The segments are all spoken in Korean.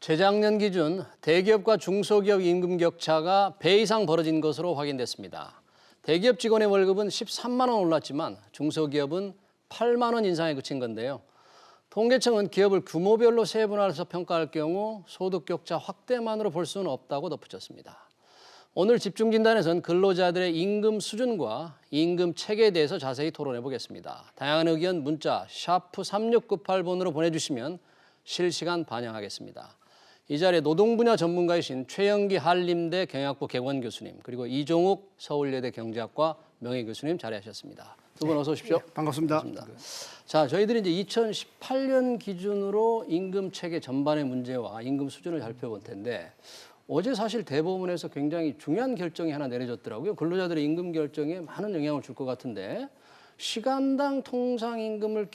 재작년 기준 대기업과 중소기업 임금 격차가 배 이상 벌어진 것으로 확인됐습니다. 대기업 직원의 월급은 13만 원 올랐지만 중소기업은 8만 원 인상에 그친 건데요. 통계청은 기업을 규모별로 세분화해서 평가할 경우 소득 격차 확대만으로 볼 수는 없다고 덧붙였습니다. 오늘 집중진단에서는 근로자들의 임금 수준과 임금 체계에 대해서 자세히 토론해 보겠습니다. 다양한 의견 문자 샤프 3698번으로 보내주시면 실시간 반영하겠습니다. 이 자리에 노동분야 전문가이신 최영기 한림대 경영학부 개원 교수님 그리고 이종욱 서울예대 경제학과 명예교수님 자리하셨습니다. 두 분 어서 오십시오. 네, 반갑습니다. 자, 저희들이 이제 2018년 기준으로 임금 체계 전반의 문제와 임금 수준을 살펴볼 텐데 어제 사실 대법원에서 굉장히 중요한 결정이 하나 내려졌더라고요. 근로자들의 임금 결정에 많은 영향을 줄 것 같은데 시간당 통상임금을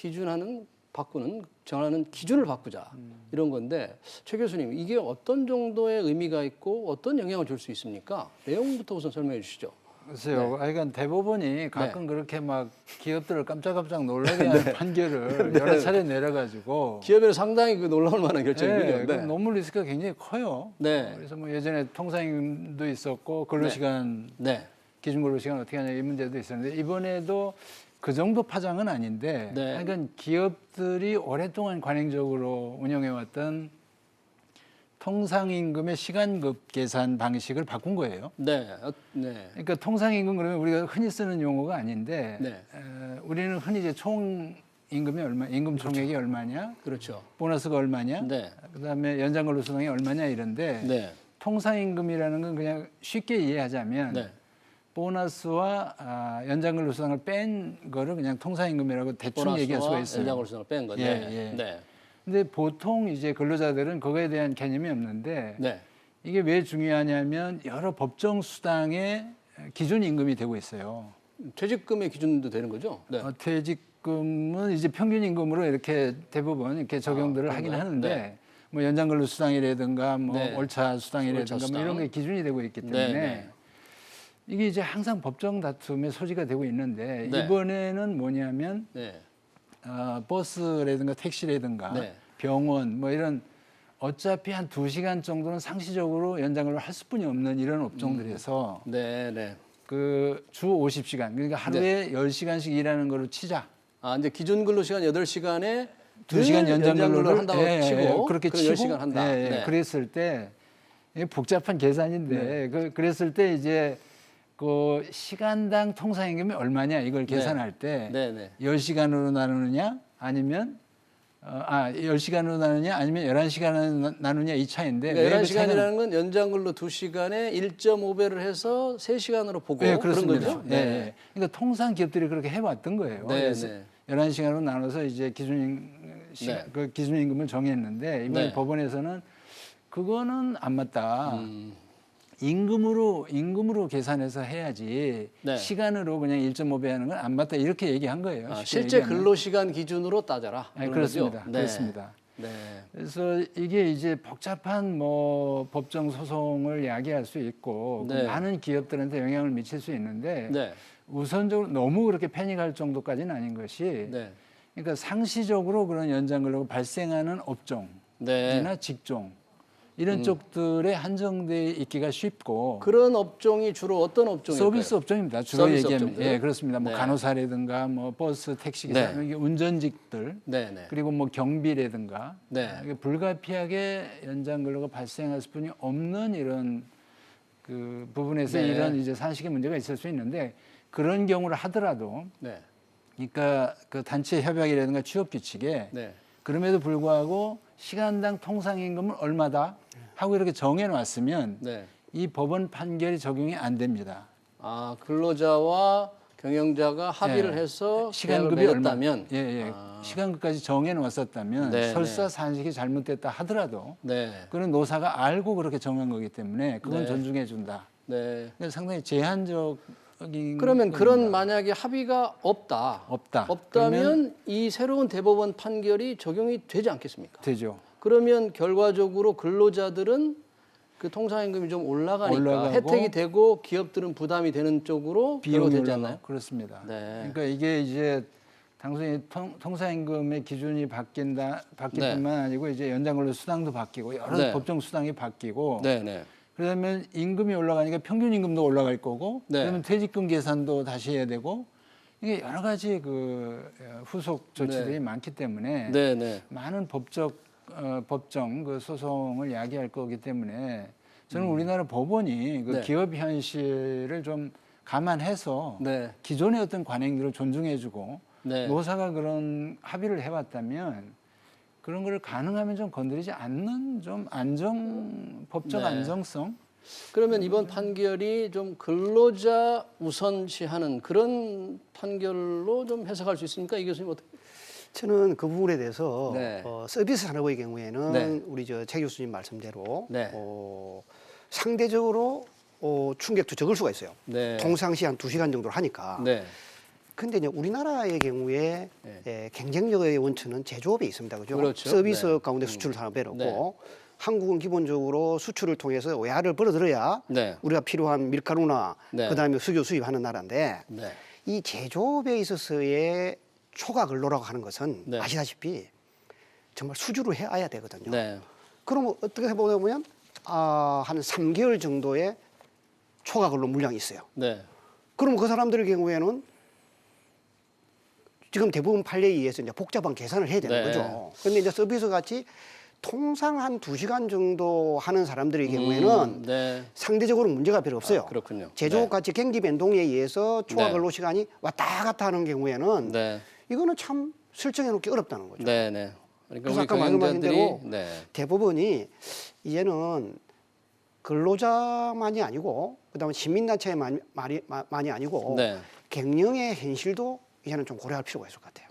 정하는 기준을 바꾸자 이런 건데 최 교수님 이게 어떤 정도의 의미가 있고 어떤 영향을 줄 수 있습니까? 내용부터 우선 설명해 주시죠. 글쎄요. 그러니까 대법원이 가끔 그렇게 막 기업들을 깜짝깜짝 놀라게 하는 판결을 여러 차례 내려가지고 기업에는 상당히 놀라울 만한 결정이군요. 네, 노무 리스크가 굉장히 커요. 네. 그래서 뭐 예전에 통상임금도 있었고 근로시간 기준 근로시간 어떻게 하냐 이 문제도 있었는데 이번에도 그 정도 파장은 아닌데 그러니까 기업들이 오랫동안 관행적으로 운영해왔던 통상임금의 시간급 계산 방식을 바꾼 거예요. 그러니까 통상임금 그러면 우리가 흔히 쓰는 용어가 아닌데 우리는 흔히 이제 총임금이 얼마, 임금 총액이 얼마냐, 보너스가 얼마냐, 그다음에 연장근로수당이 얼마냐 이런데 통상임금이라는 건 그냥 쉽게 이해하자면 보너스와 연장근로수당을 뺀 거를 그냥 통상임금이라고 대충 얘기할 수가 있어요. 연장근로수당을 뺀 건데. 근데 보통 이제 근로자들은 그거에 대한 개념이 없는데 이게 왜 중요하냐면 여러 법정 수당의 기준 임금이 되고 있어요. 퇴직금의 기준도 되는 거죠? 퇴직금은 이제 평균 임금으로 이렇게 대부분 이렇게 적용들을 하긴 하는데 뭐 연장근로수당이라든가 뭐 월차 수당이라든가 뭐 이런 게 기준이 되고 있기 때문에 이게 이제 항상 법정 다툼의 소지가 되고 있는데 이번에는 뭐냐면 버스라든가 택시라든가 병원 뭐 이런 어차피 한 2시간 정도는 상시적으로 연장을 할 수뿐이 없는 이런 업종들에서 그 주 50시간 그러니까 하루에 10시간씩 일하는 거로 치자. 이제 기준 근로 시간 8시간에 2시간 연장 근로를 한다고 치고 그렇게 치고 10시간 한다. 그랬을 때 이게 복잡한 계산인데 그랬을 때 이제 그 시간당 통상임금이 얼마냐 이걸 계산할 때 10시간으로 나누느냐 아니면 10시간으로 나누냐 아니면 11시간으로 나누냐 이 차이인데 그러니까 11시간이라는 건 연장근로 2시간에 1.5배를 해서 3시간으로 보고 그런 거죠? 그러니까 통상 기업들이 그렇게 해왔던 거예요. 그래서 11시간으로 나눠서 이제 그 기준임금을 정했는데 이번에 법원에서는 그거는 안 맞다. 임금으로 계산해서 해야지 시간으로 그냥 1.5배 하는 건 안 맞다 이렇게 얘기한 거예요. 실제 근로시간 기준으로 따져라. 그렇습니다. 그렇습니다. 그래서 이게 이제 복잡한 뭐 법정 소송을 야기할 수 있고 많은 기업들한테 영향을 미칠 수 있는데 우선적으로 너무 그렇게 패닉할 정도까지는 아닌 것이 그러니까 상시적으로 그런 연장근로가 발생하는 업종이나 직종 이런 쪽들에 한정돼 있기가 쉽고 그런 업종이 주로 어떤 업종일까요? 서비스 업종입니다. 주로 얘기하면 그렇습니다. 뭐 간호사라든가 뭐 버스, 택시 기사, 운전직들 그리고 뭐 경비라든가 불가피하게 연장 근로가 발생할 수뿐이 없는 이런 그 부분에서 이런 이제 산식의 문제가 있을 수 있는데 그런 경우를 하더라도 그러니까 그 단체 협약이라든가 취업 규칙에 그럼에도 불구하고 시간당 통상임금은 얼마다 하고 이렇게 정해놨으면 이 법원 판결이 적용이 안 됩니다. 근로자와 경영자가 합의를 해서 시간급이 얼마면 시간급까지 정해놓았었다면 설사 산식이 잘못됐다 하더라도 그건 노사가 알고 그렇게 정한 거기 때문에 그건 존중해 준다. 상당히 제한적인 그러면 그런 만약에 합의가 없다면 이 새로운 대법원 판결이 적용이 되지 않겠습니까? 되죠. 그러면 결과적으로 근로자들은 그 통상임금이 좀 올라가고 혜택이 되고 기업들은 부담이 되는 쪽으로 비용이 되지 않나요? 그렇습니다. 그러니까 이게 이제 단순히 통상임금의 기준이 바뀔 뿐만 아니고 이제 연장근로 수당도 바뀌고 여러 법정 수당이 바뀌고 그러면 임금이 올라가니까 평균 임금도 올라갈 거고 그러면 퇴직금 계산도 다시 해야 되고 이게 여러 가지 그 후속 조치들이 많기 때문에 많은 법정 그 소송을 야기할 거기 때문에 저는 우리나라 법원이 그 기업 현실을 좀 감안해서 기존의 어떤 관행들을 존중해주고 노사가 그런 합의를 해왔다면 그런 걸 가능하면 좀 건드리지 않는 좀 법적 안정성. 그러면 이번 판결이 좀 근로자 우선시하는 그런 판결로 좀 해석할 수 있습니까, 이 교수님 어떻게? 저는 그 부분에 대해서 서비스 산업의 경우에는 우리 최 교수님 말씀대로 상대적으로 충격도 적을 수가 있어요. 통상시 한 2시간 정도를 하니까. 근데 이제 우리나라의 경우에 경쟁력의 원천은 제조업에 있습니다. 그죠? 서비스 가운데 수출 산업에 없고 한국은 기본적으로 수출을 통해서 외화를 벌어들여야 우리가 필요한 밀가루나 그다음에 석유 수입하는 나라인데 이 제조업에 있어서의 초과 근로라고 하는 것은 아시다시피 정말 수주를 해야 되거든요. 그러면 어떻게 해보면 한 3개월 정도의 초과 근로 물량이 있어요. 그러면 그 사람들의 경우에는 지금 대부분 판례에 의해서 이제 복잡한 계산을 해야 되는 거죠. 그런데 이제 서비스 같이 통상 한 2시간 정도 하는 사람들의 경우에는 상대적으로 문제가 별로 없어요. 그렇군요. 제조업 같이 경기 변동에 의해서 초과 근로 시간이 왔다 갔다 하는 경우에는 이거는 참 설정해 놓기 어렵다는 거죠. 그러니까 그래서 아까 말씀하신 대로 대법원이 이제는 근로자만이 아니고 그다음에 시민단체만이 아니고 경영의 현실도 이제는 좀 고려할 필요가 있을 것 같아요.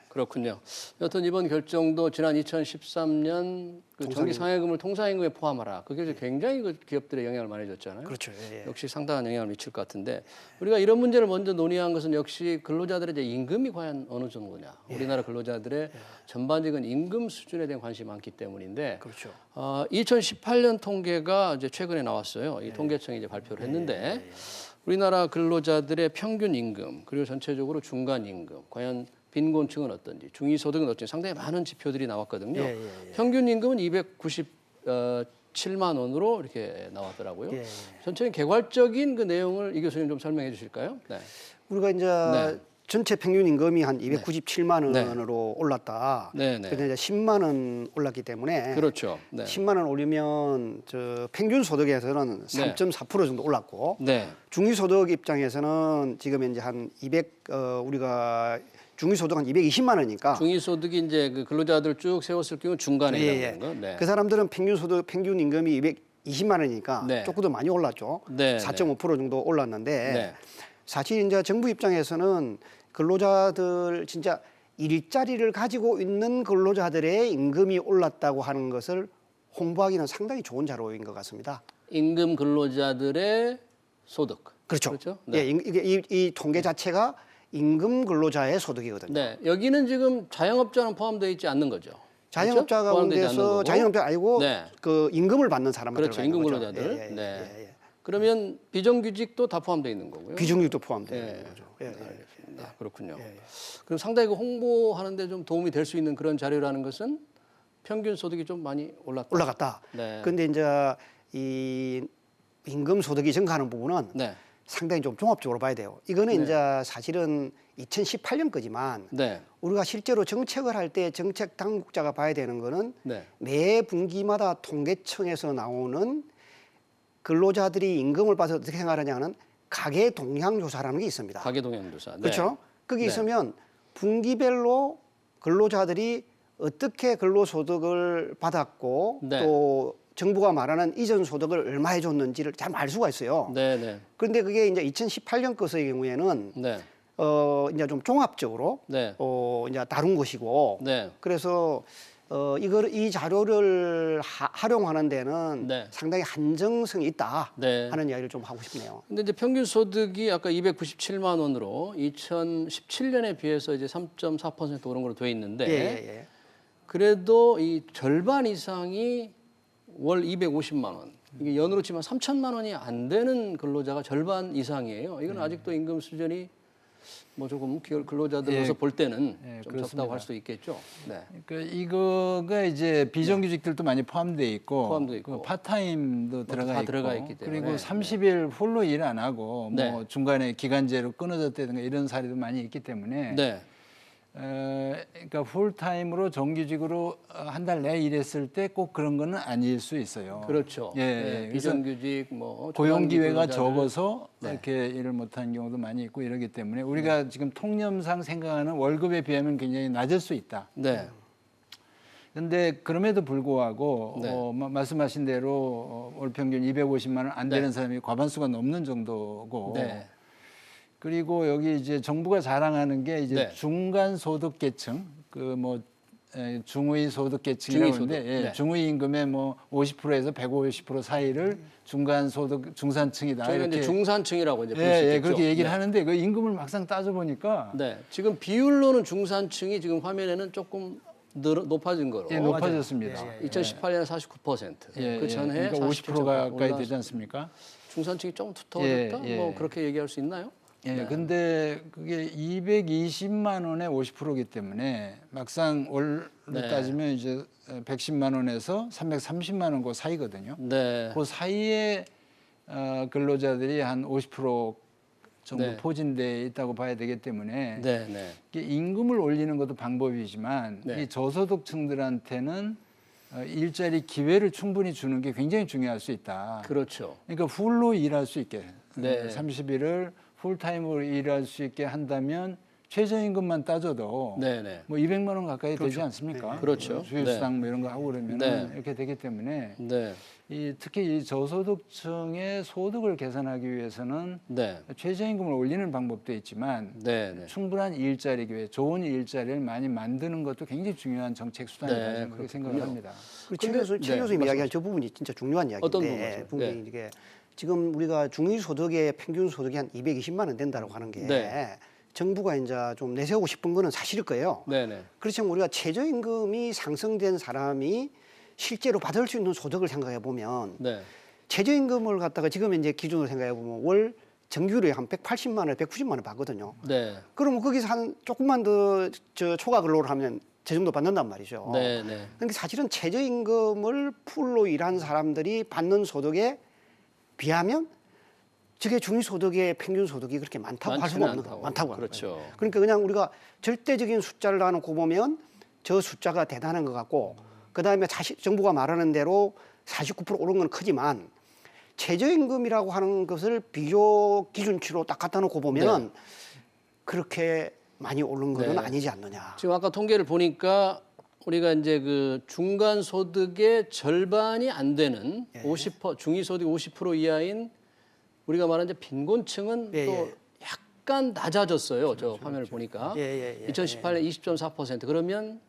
그렇군요. 여튼 이번 결정도 지난 2013년 그 정기 상해금을 통상임금에 포함하라. 그게 굉장히 그 기업들의 영향을 많이 줬잖아요. 그렇죠. 역시 상당한 영향을 미칠 것 같은데 우리가 이런 문제를 먼저 논의한 것은 역시 근로자들의 이제 임금이 과연 어느 정도냐. 우리나라 근로자들의 전반적인 임금 수준에 대한 관심이 많기 때문인데. 2018년 통계가 이제 최근에 나왔어요. 이 통계청이 이제 발표를 했는데 우리나라 근로자들의 평균 임금 그리고 전체적으로 중간 임금 과연 빈곤층은 어떤지, 중위소득은 어떤지 상당히 많은 지표들이 나왔거든요. 평균 임금은 297만 원으로 이렇게 나왔더라고요. 전체적인 개괄적인 그 내용을 이 교수님 좀 설명해 주실까요? 우리가 이제 전체 평균 임금이 한 297만 원으로 올랐다. 근데 이제 10만 원 올랐기 때문에 10만 원 올리면 저 평균 소득에서는 3.4% 정도 올랐고 중위소득 입장에서는 지금 이제 한 우리가 중위소득 한 220만 원이니까 중위소득이 이제 그 근로자들 쭉 세웠을 경우 중간에 있는 거. 그 사람들은 평균 임금이 220만 원이니까 조금 더 많이 올랐죠. 4.5% 정도 올랐는데 사실 이제 정부 입장에서는 근로자들 진짜 일자리를 가지고 있는 근로자들의 임금이 올랐다고 하는 것을 홍보하기는 상당히 좋은 자료인 것 같습니다. 임금 근로자들의 소득. 그렇죠. 이게 이 통계 자체가 임금 근로자의 소득이거든요. 여기는 지금 자영업자는 포함되어 있지 않는 거죠. 자영업자 가운데서 자영업자 아니고 그 임금을 받는 사람들 그렇죠. 임금 근로자들. 그러면 비정규직도 다 포함되어 있는 거고요. 비정규직도 포함되어 있는 거죠. 그렇군요. 그럼 상당히 그 홍보하는데 좀 도움이 될 수 있는 그런 자료라는 것은 평균 소득이 좀 많이 올라갔다. 그런데 이제 이 임금 소득이 증가하는 부분은 상당히 좀 종합적으로 봐야 돼요. 이거는 이제 사실은 2018년 거지만 우리가 실제로 정책을 할 때 정책 당국자가 봐야 되는 거는 매 분기마다 통계청에서 나오는 근로자들이 임금을 받아서 어떻게 생각하느냐는 가계 동향 조사라는 게 있습니다. 가계 동향 조사. 그렇죠? 거기 있으면 분기별로 근로자들이 어떻게 근로소득을 받았고 또 정부가 말하는 이전 소득을 얼마 해줬는지를 잘 알 수가 있어요. 그런데 그게 이제 2018년 것의 경우에는 이제 좀 종합적으로 이제 다룬 것이고 그래서 이 자료를 활용하는 데는 상당히 한정성이 있다 하는 이야기를 좀 하고 싶네요. 근데 이제 평균 소득이 아까 297만 원으로 2017년에 비해서 이제 3.4% 오른 걸로 돼 있는데 그래도 이 절반 이상이 월 250만 원. 이게 연으로 치면 3천만 원이 안 되는 근로자가 절반 이상이에요. 이건 아직도 임금 수준이 뭐 조금 근로자들로서 볼 때는 좀 그렇습니다. 적다고 할 수 있겠죠. 네. 그러니까 이거가 이제 비정규직들도 많이 포함돼 있고, 있고. 파타임도 들어가 있고, 들어가 있기 때문에. 그리고 30일 풀로 일 안 하고 뭐 중간에 기간제로 끊어졌다든가 이런 사례도 많이 있기 때문에. 그러니까 풀타임으로 정규직으로 한 달 내에 일했을 때 꼭 그런 거는 아닐 수 있어요. 그렇죠. 비정규직 뭐 고용 기회가 적어서 이렇게 일을 못하는 경우도 많이 있고 이러기 때문에 우리가 지금 통념상 생각하는 월급에 비하면 굉장히 낮을 수 있다. 그런데 그럼에도 불구하고 말씀하신 대로 월 평균 250만 원 안 되는 사람이 과반수가 넘는 정도고. 그리고 여기 이제 정부가 자랑하는 게 이제 중간 소득 계층, 그 뭐 중위 소득 계층이라고 하는데 중위 임금의 뭐 50%에서 150% 사이를 중간 소득 중산층이다. 저희가 이제 중산층이라고 이제 볼 수 있겠죠. 그렇게 얘기를 하는데 그 임금을 막상 따져 보니까 지금 비율로는 중산층이 지금 화면에는 조금 높아진 거로. 높아졌습니다. 2018년에 49%. 그 전에 그러니까 50% 가까이 되지 않습니까? 중산층이 좀 두터워졌다. 뭐 그렇게 얘기할 수 있나요? 근데 그게 220만 원에 50%이기 때문에 막상 월로 따지면 이제 110만 원에서 330만 원 그 사이거든요. 그 사이에 근로자들이 한 50% 정도 포진돼 있다고 봐야 되기 때문에 임금을 올리는 것도 방법이지만 이 저소득층들한테는 일자리 기회를 충분히 주는 게 굉장히 중요할 수 있다. 그렇죠. 그러니까 풀로 일할 수 있게 30일을 풀타임으로 일할 수 있게 한다면 최저임금만 따져도 뭐 200만 원 가까이 되지 않습니까? 그렇죠. 주휴수당 뭐 이런 거 하고 그러면 이렇게 되기 때문에 특히 이 저소득층의 소득을 개선하기 위해서는 최저임금을 올리는 방법도 있지만 충분한 일자리 기회, 좋은 일자리를 많이 만드는 것도 굉장히 중요한 정책 수단이라고 저는 그렇게 생각을 합니다. 최 교수님 이야기한 저 부분이 진짜 중요한 이야기인데 어떤 부분이죠? 이게 지금 우리가 중위소득의 평균 소득이 한 220만 원 된다고 하는 게 정부가 이제 좀 내세우고 싶은 거는 사실일 거예요. 그렇지만 우리가 최저임금이 상승된 사람이 실제로 받을 수 있는 소득을 생각해 보면 최저임금을 갖다가 지금 이제 기준으로 생각해 보면 월 정규율이 한 180만 원, 190만 원 받거든요. 그러면 거기서 한 조금만 더 초과 근로를 하면 저 정도 받는단 말이죠. 그러니까 사실은 최저임금을 풀로 일한 사람들이 받는 소득에 비하면 저게 중위소득의 평균 소득이 그렇게 많다고 할 수가 없는 거예요. 많다고. 그렇죠. 그러니까 그냥 우리가 절대적인 숫자를 나누고 보면 저 숫자가 대단한 것 같고 그다음에 정부가 말하는 대로 49% 오른 건 크지만 최저임금이라고 하는 것을 비교 기준치로 딱 갖다 놓고 보면 그렇게 많이 오른 것은 아니지 않느냐. 지금 아까 통계를 보니까 우리가 이제 그 중간 소득의 절반이 안 되는 50% 중위소득 50% 이하인 우리가 말하는 이제 빈곤층은 또 약간 낮아졌어요. 저 화면을 보니까 2018년 20.4% 그러면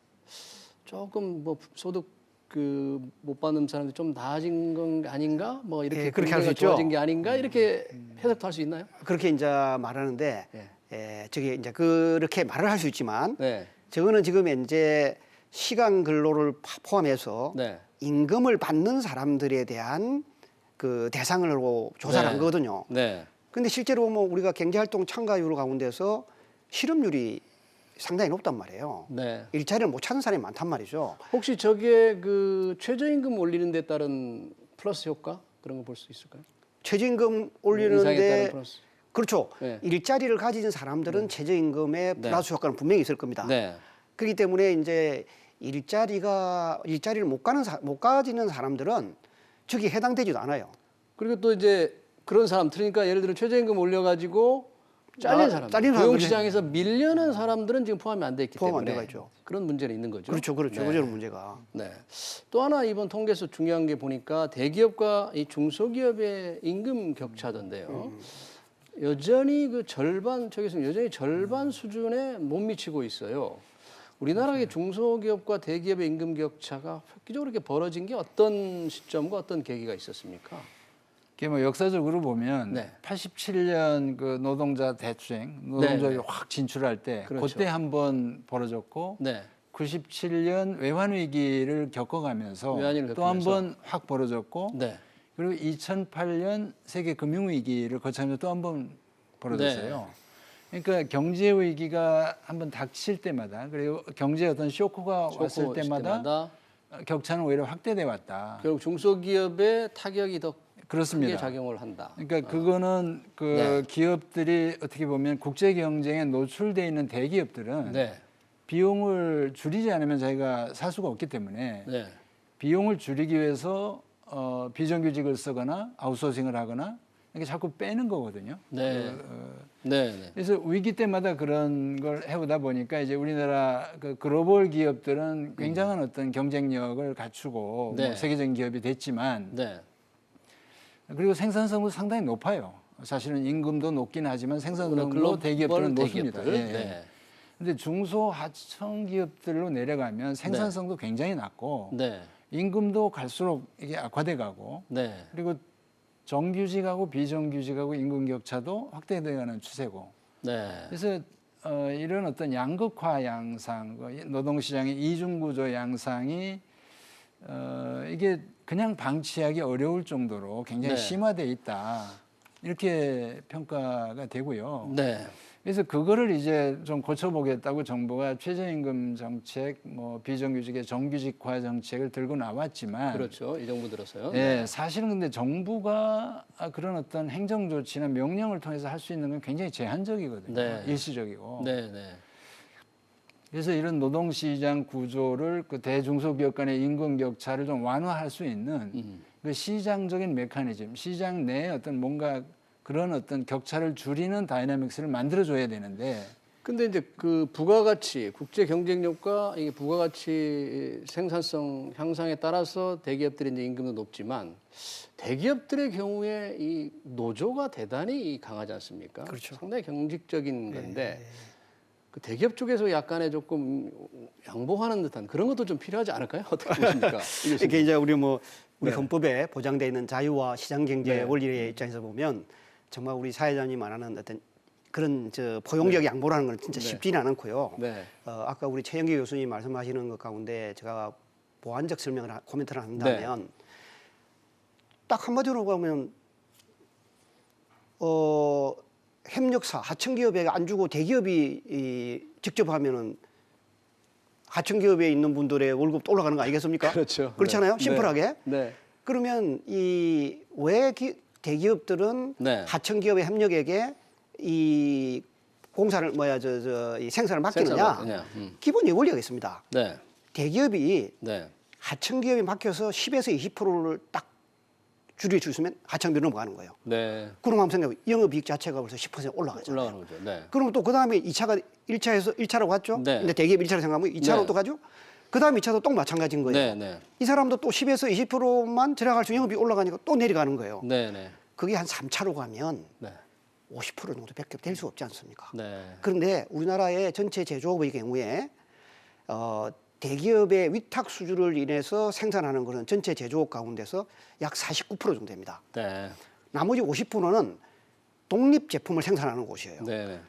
조금 뭐 소득 그 못 받는 사람들이 좀 나아진 건 아닌가? 뭐 이렇게 그렇게 할 수 있죠. 좋아진 게 아닌가? 이렇게 해석도 할 수 있나요? 그렇게 이제 말하는데 저게 이제 그렇게 말을 할 수 있지만 저거는 지금 이제 시간 근로를 포함해서 임금을 받는 사람들에 대한 그 대상으로 조사를 한 거거든요. 근데 실제로 뭐 우리가 경제활동 참가율 가운데서 실업률이 상당히 높단 말이에요. 일자리를 못 찾는 사람이 많단 말이죠. 혹시 저게 그 최저임금 올리는 데 따른 플러스 효과 그런 거 볼 수 있을까요? 최저임금 올리는데 그렇죠. 네. 일자리를 가진 사람들은 최저임금의 플러스 효과는 분명히 있을 겁니다. 그렇기 때문에 이제 일자리를 못 가지는 사람들은 저기 해당되지도 않아요. 그리고 또 이제 그런 사람, 그러니까 예를 들어 최저임금 올려가지고 잘린 사람들, 고용시장에서 밀려난 사람들은 지금 포함이 안 돼 있기 포함 안 때문에 되어 있죠. 그런 문제는 있는 거죠. 그렇죠. 그런 문제가. 또 하나 이번 통계에서 중요한 게 보니까 대기업과 이 중소기업의 임금 격차던데요. 여전히 그 절반, 여전히 절반 수준에 못 미치고 있어요. 우리나라의 중소기업과 대기업의 임금 격차가 획기적으로 이렇게 벌어진 게 어떤 시점과 어떤 계기가 있었습니까? 이게 뭐 역사적으로 보면 87년 그 노동자 대투쟁, 노동조합이 확 진출할 때 그때 한번 벌어졌고 97년 외환 위기를 겪어가면서 또 한 번 확 벌어졌고 그리고 2008년 세계 금융 위기를 거치면서 또 한 번 벌어졌어요. 그러니까 경제 위기가 한번 닥칠 때마다 그리고 경제 어떤 쇼크가 왔을 때마다 격차는 오히려 확대돼 왔다. 결국 중소기업의 타격이 더 그렇습니다. 크게 작용을 한다. 그러니까 그거는 그 기업들이 어떻게 보면 국제 경쟁에 노출돼 있는 대기업들은 비용을 줄이지 않으면 자기가 살 수가 없기 때문에 비용을 줄이기 위해서 비정규직을 쓰거나 아웃소싱을 하거나 이렇게 자꾸 빼는 거거든요. 그래서 위기 때마다 그런 걸 해오다 보니까 이제 우리나라 그 글로벌 기업들은 굉장한 어떤 경쟁력을 갖추고 뭐 세계적인 기업이 됐지만 그리고 생산성도 상당히 높아요. 사실은 임금도 높긴 하지만 생산성도 대기업들은 높습니다. 근데 중소 하청 기업들로 내려가면 생산성도 굉장히 낮고 임금도 갈수록 이게 악화돼 가고 그리고 정규직하고 비정규직하고 임금 격차도 확대되어가는 추세고. 그래서 이런 어떤 양극화 양상, 노동시장의 이중구조 양상이 이게 그냥 방치하기 어려울 정도로 굉장히 심화돼 있다. 이렇게 평가가 되고요. 그래서 그거를 이제 좀 고쳐보겠다고 정부가 최저임금 정책, 뭐 비정규직의 정규직화 정책을 들고 나왔지만, 그렇죠. 이 정부 들어서요. 사실은 근데 정부가 그런 어떤 행정 조치나 명령을 통해서 할 수 있는 건 굉장히 제한적이거든요. 일시적이고. 그래서 이런 노동시장 구조를 그 대중소기업 간의 임금 격차를 좀 완화할 수 있는 그 시장적인 메커니즘, 시장 내에 어떤 뭔가 그런 어떤 격차를 줄이는 다이나믹스를 만들어줘야 되는데. 근데 이제 그 부가가치, 국제 경쟁력과 이 부가가치 생산성 향상에 따라서 대기업들의 이제 임금도 높지만 대기업들의 경우에 이 노조가 대단히 강하지 않습니까? 그렇죠. 상당히 경직적인 건데 그 대기업 쪽에서 약간의 조금 양보하는 듯한 그런 것도 좀 필요하지 않을까요? 어떻게 보십니까? 이게 이제 우리 헌법에 보장되어 있는 자유와 시장 경제 원리의 입장에서 보면 정말 우리 사회자님 말하는 어떤 그런 포용적 양보라는 건 진짜 쉽지는 않고요. 아까 우리 최영기 교수님 말씀하시는 것 가운데 제가 보완적 설명을 코멘트를 한다면 딱 한마디로 보면 협력사 하청기업에 안 주고 대기업이 직접 하면은 하청기업에 있는 분들의 월급도 올라가는 거 아니겠습니까? 그렇죠. 그렇잖아요. 심플하게. 그러면 이 왜 대기업들은 하청기업의 협력에게 이 공사를 이 생산을 맡기느냐? 기본 원리가 있습니다. 대기업이 하청기업에 맡겨서 10에서 20%를 딱 줄여주시면 하청비 넘어가는 거예요. 그럼 한번 생각해 보세요. 영업이익 자체가 벌써 10% 올라가잖아요. 올라가는 거죠. 그럼 또 그 다음에 1차라고 갔죠. 근데 대기업 1차로 생각하면 2차로 또 가죠. 그 다음 2차도 또 마찬가지인 거예요. 이 사람도 또 10에서 20%만 들어갈 수 영업이 올라가니까 또 내려가는 거예요. 그게 한 3차로 가면 50% 정도밖에 될 수 없지 않습니까? 그런데 우리나라의 전체 제조업의 경우에 대기업의 위탁 수주를 인해서 생산하는 것은 전체 제조업 가운데서 약 49% 정도 됩니다. 나머지 50%는 독립 제품을 생산하는 곳이에요.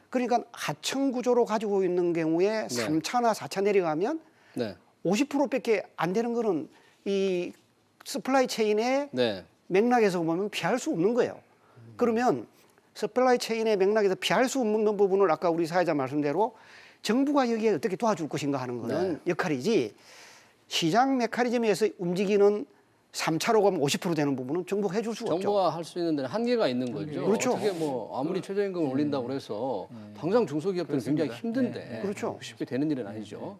그러니까 하청 구조로 가지고 있는 경우에 3차나 4차 내려가면 50%밖에 안 되는 거는 이 서플라이 체인의 맥락에서 보면 피할 수 없는 거예요. 그러면 서플라이 체인의 맥락에서 피할 수 없는 부분을 아까 우리 사회자 말씀대로 정부가 여기에 어떻게 도와줄 것인가 하는 거는 역할이지 시장 메커니즘에서 움직이는 3차로 가면 50% 되는 부분은 정부가 해줄 수가 없죠. 정부가 할 수 있는 데는 한계가 있는 거죠. 그렇죠. 어떻게 아무리 최저임금을 올린다고 해서 당장 중소기업들은 굉장히 힘든데 쉽게 되는 일은 아니죠.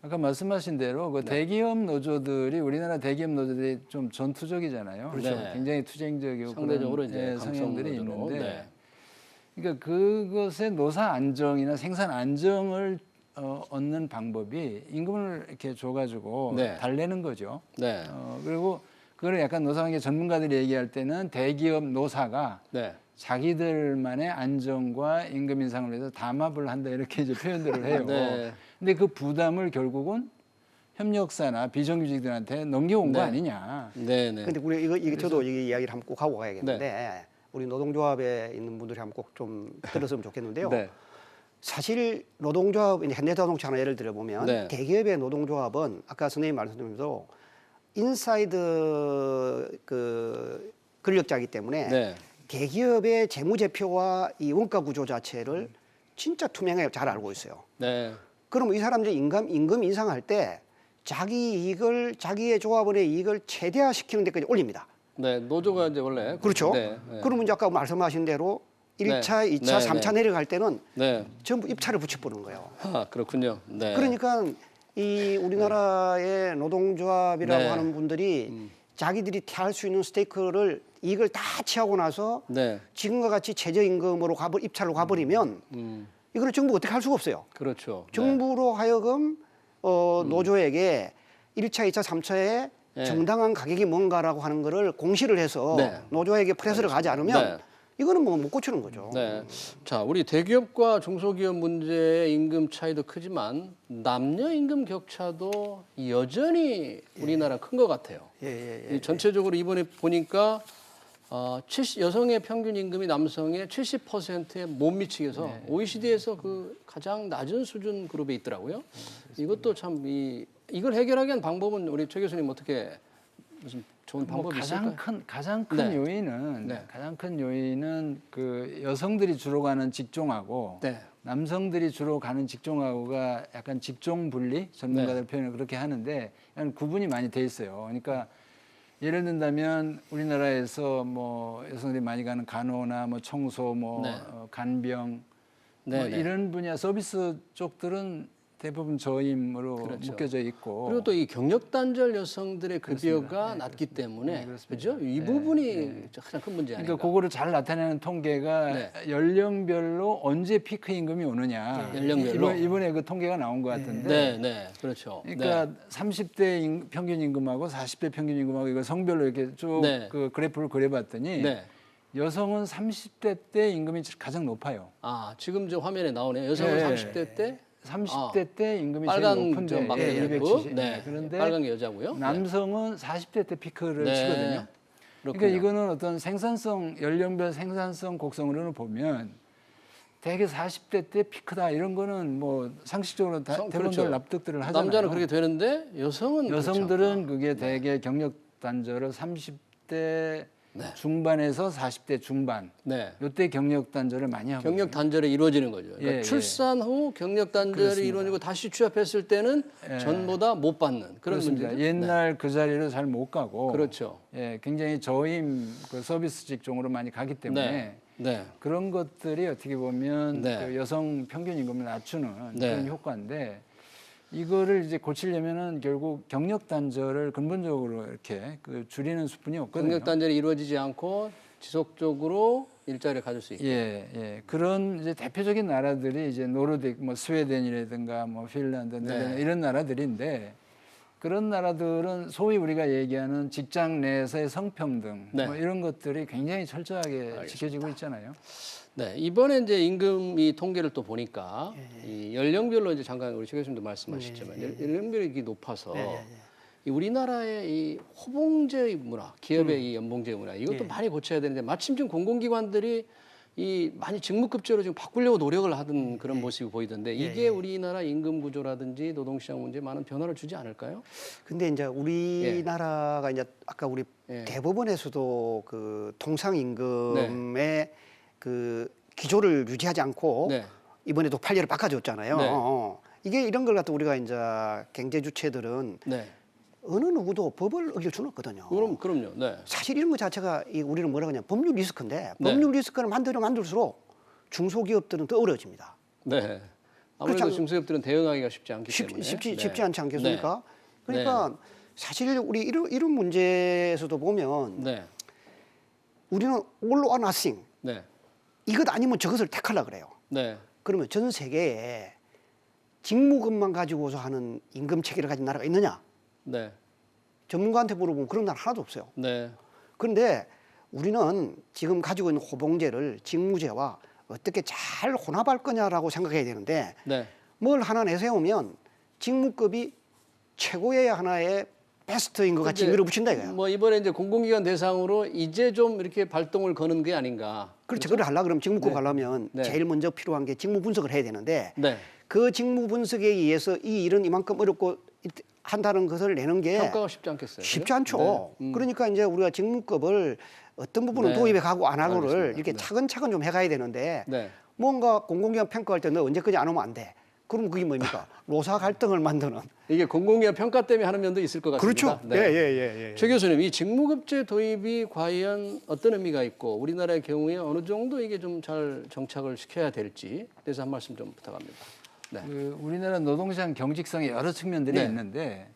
아까 말씀하신 대로 그 대기업 노조들이 우리나라 대기업 노조들이 좀 전투적이잖아요. 굉장히 투쟁적이고 상대적으로 그런 이제 성향들이 있는데 그러니까 그것의 노사 안정이나 생산 안정을 얻는 방법이 임금을 이렇게 줘가지고 달래는 거죠. 그리고 그걸 약간 노사관계 전문가들이 얘기할 때는 대기업 노사가 자기들만의 안정과 임금 인상을 위해서 담합을 한다 이렇게 이제 표현들을 해요. 근데 그 부담을 결국은 협력사나 비정규직들한테 넘겨온 거 아니냐. 근데 우리 이거 저도 이 이야기를 한번 꼭 하고 가야겠는데 우리 노동조합에 있는 분들이 한번 꼭 좀 들었으면 좋겠는데요. 사실 노동조합, 현대자동차나 예를 들어보면 대기업의 노동조합은 아까 선생님 말씀드린 대로 인사이드 그 권력자이기 때문에 대기업의 재무제표와 이 원가 구조 자체를 진짜 투명하게 잘 알고 있어요. 네. 그럼 이 사람들이 임금 인상할 때 자기 이익을 자기의 조합원의 이익을 최대화시키는 데까지 올립니다. 네, 노조가 이제 원래 그렇죠. 네, 네. 그러면 이제 아까 말씀하신 대로 1차, 네. 2차, 네, 3차 네. 내려갈 때는 네. 전부 입찰을 붙여보는 거예요. 아, 그렇군요. 네. 그러니까 이 우리나라의 노동조합이라고 네. 하는 분들이 자기들이 태할 수 있는 스테이크를 이익을 다 취하고 나서 네. 지금과 같이 최저임금으로 입찰로 가버리면 이거는 정부가 어떻게 할 수가 없어요. 그렇죠. 정부로 하여금 노조에게 1차, 2차, 3차에 네. 정당한 가격이 뭔가라고 하는 거를 공시를 해서 네. 노조에게 프레스를 가지 않으면 네. 이거는 뭐 못 고치는 거죠. 네. 자, 우리 대기업과 중소기업 문제의 임금 차이도 크지만 남녀 임금 격차도 여전히 우리나라 큰 것 같아요. 이 전체적으로 이번에 보니까 70, 여성의 평균 임금이 남성의 70%에 못 미치게 해서 OECD에서 그 가장 낮은 수준 그룹에 있더라고요. 이것도 참 이걸 해결하기 위한 방법은 우리 최 교수님 어떻게 무슨 좋은 방법이 있을까요? 가장 큰 네. 요인은 네. 가장 큰 요인은 그 여성들이 주로 가는 직종하고 네. 남성들이 주로 가는 직종하고가 약간 직종 분리 전문가들 표현을 그렇게 하는데 약간 구분이 많이 돼 있어요. 그러니까 예를 든다면 우리나라에서 뭐 여성들이 많이 가는 간호나 뭐 청소, 뭐 네. 간병 뭐 네. 이런 분야 서비스 쪽들은 대부분 저임으로 그렇죠. 묶여져 있고 그리고 또 이 경력 단절 여성들의 급여가 낮기 때문에 그렇죠? 이 부분이 가장 큰 문제 아닌가? 그러니까 그거를 잘 나타내는 통계가 연령별로 언제 피크 임금이 오느냐. 연령별로? 이번에 그 통계가 나온 것 같은데. 네, 네, 그렇죠. 그러니까 30대 평균 임금하고 40대 평균 임금하고 이거 성별로 이렇게 쭉 그 그래프를 그려봤더니 여성은 30대 때 임금이 가장 높아요. 아, 지금 저 화면에 나오네요. 여성은 30대 때 30대 때 임금이 빨간 제일 높은데 막대 270. 네. 그런데 빨간 게 여자고요. 남성은 40대 때 피크를 치거든요. 그러니까 이거는 어떤 생산성 연령별 생산성 곡선으로는 보면 대개 40대 때 피크다 이런 거는 뭐 상식적으로 대부분들 그렇죠. 납득들을 하잖아요. 남자는 그렇게 되는데 여성들은 그게 대개 경력 단절을 30대 중반에서 40대 중반 이때 경력 단절을 많이 하고 경력 단절이 이루어지는 거죠. 그러니까 출산 후 경력 단절이 이루어지고 다시 취업했을 때는 전보다 못 받는 그런 문제죠. 옛날 그 자리로 잘 못 가고 그렇죠. 굉장히 저임 그 서비스 직종으로 많이 가기 때문에 그런 것들이 어떻게 보면 그 여성 평균 임금을 낮추는 그런 효과인데 이거를 이제 고치려면은 결국 경력 단절을 근본적으로 이렇게 그 줄이는 수뿐이 없거든요. 경력 단절이 이루어지지 않고 지속적으로 일자리를 가질 수 있게. 그런 이제 대표적인 나라들이 이제 노르딕, 뭐 스웨덴이라든가 뭐 핀란드, 네덜란드 이런 나라들인데 그런 나라들은 소위 우리가 얘기하는 직장 내에서의 성평등 뭐 이런 것들이 굉장히 철저하게 지켜지고 있잖아요. 네, 이번에 이제 임금 이 통계를 또 보니까 이 연령별로 이제 잠깐 우리 최 교수님도 말씀하셨지만 연령별이 높아서 이 우리나라의 이 호봉제 문화, 기업의 이 연봉제 문화 이것도 많이 고쳐야 되는데 마침 지금 공공기관들이 이 많이 직무급제로 지금 바꾸려고 노력을 하던 그런 모습이 보이던데 이게 우리나라 임금 구조라든지 노동시장 문제에 많은 변화를 주지 않을까요? 근데 이제 우리나라가 이제 아까 우리 대법원에서도 그 통상임금의 그 기조를 유지하지 않고 이번에도 판례를 바꿔줬잖아요. 이게 이런 걸 갖다 우리가 이제 경제 주체들은 어느 누구도 법을 어길 수는 없거든요. 그럼요. 사실 이런 것 자체가 우리는 뭐라고 하냐 법률 리스크인데 법률 리스크를 만들수록 중소기업들은 더 어려워집니다. 네. 아무래도 중소기업들은 대응하기가 쉽지 않기 때문에 쉽지 않지 않겠습니까? 그러니까 사실 우리 이런 문제에서도 보면 우리는 all or nothing. 이것 아니면 저것을 택하려고 그래요. 그러면 전 세계에 직무급만 가지고서 하는 임금 체계를 가진 나라가 있느냐? 전문가한테 물어보면 그런 나라 하나도 없어요. 그런데 우리는 지금 가지고 있는 호봉제를 직무제와 어떻게 잘 혼합할 거냐라고 생각해야 되는데 뭘 하나 내세우면 직무급이 최고의 하나의 베스트인 것 같이 밀어붙인다 이거야. 뭐 이번에 이제 공공기관 대상으로 이제 좀 이렇게 발동을 거는 게 아닌가. 그렇죠. 그걸 하려고 그러면 직무급 하려면 제일 먼저 필요한 게 직무 분석을 해야 되는데 그 직무 분석에 의해서 이 일은 이만큼 어렵고 한다는 것을 내는 게 평가가 쉽지 않겠어요. 쉽지 않죠. 그러니까 이제 우리가 직무급을 어떤 부분은 도입해 가고 안 하고를 이렇게 차근차근 좀 해가야 되는데 뭔가 공공기관 평가할 때 너 언제까지 안 오면 안 돼. 그럼 그게 뭡니까? 노사 갈등을 만드는. 이게 공공기관 평가 때문에 하는 면도 있을 것 같습니다. 그렇죠. 네. 예. 최 교수님, 이 직무급제 도입이 과연 어떤 의미가 있고 우리나라의 경우에 어느 정도 이게 좀 잘 정착을 시켜야 될지 그래서 한 말씀 좀 부탁합니다. 네. 우리나라 노동시장 경직성의 여러 측면들이 있는데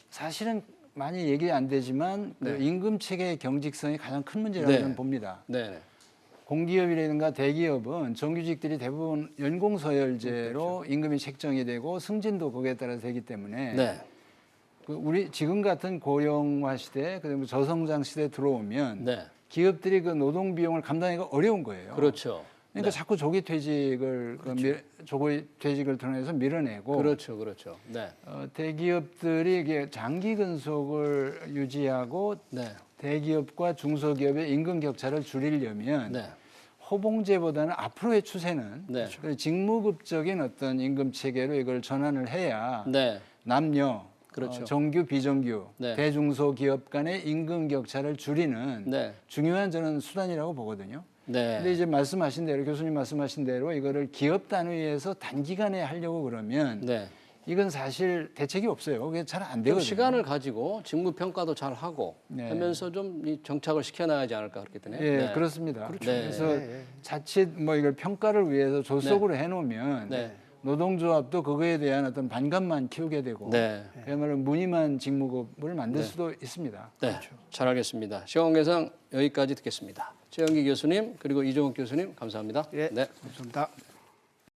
사실은 많이 얘기 안 되지만 그 임금 체계의 경직성이 가장 큰 문제라고 저는 봅니다. 공기업이라든가 대기업은 정규직들이 대부분 연공서열제로 임금이 책정이 되고 승진도 거기에 따라서 되기 때문에 우리 지금 같은 고령화 시대, 그다음에 저성장 시대에 들어오면 기업들이 그 노동 비용을 감당하기가 어려운 거예요. 그렇죠. 그러니까 자꾸 조기 퇴직을 통해서 밀어내고 그렇죠. 대기업들이 이게 장기 근속을 유지하고 대기업과 중소기업의 임금 격차를 줄이려면 호봉제보다는 앞으로의 추세는 직무급적인 어떤 임금 체계로 이걸 전환을 해야 남녀, 정규, 비정규, 대중소기업 간의 임금 격차를 줄이는 중요한 저는 수단이라고 보거든요. 근데 이제 말씀하신 대로 교수님 말씀하신 대로 이거를 기업 단위에서 단기간에 하려고 그러면 이건 사실 대책이 없어요. 그게 잘 안 되거든요. 시간을 가지고 직무 평가도 잘 하고 하면서 좀 이 정착을 시켜나가지 않을까 그렇기 때문에. 그렇습니다. 그래서 자칫 뭐 이걸 평가를 위해서 조속으로 해놓으면 노동조합도 그거에 대한 어떤 반감만 키우게 되고 그야말로 무늬만 직무급을 만들 수도 있습니다. 잘 알겠습니다. 시간 관계상 여기까지 듣겠습니다. 최영기 교수님 그리고 이종욱 교수님 감사합니다. 감사합니다.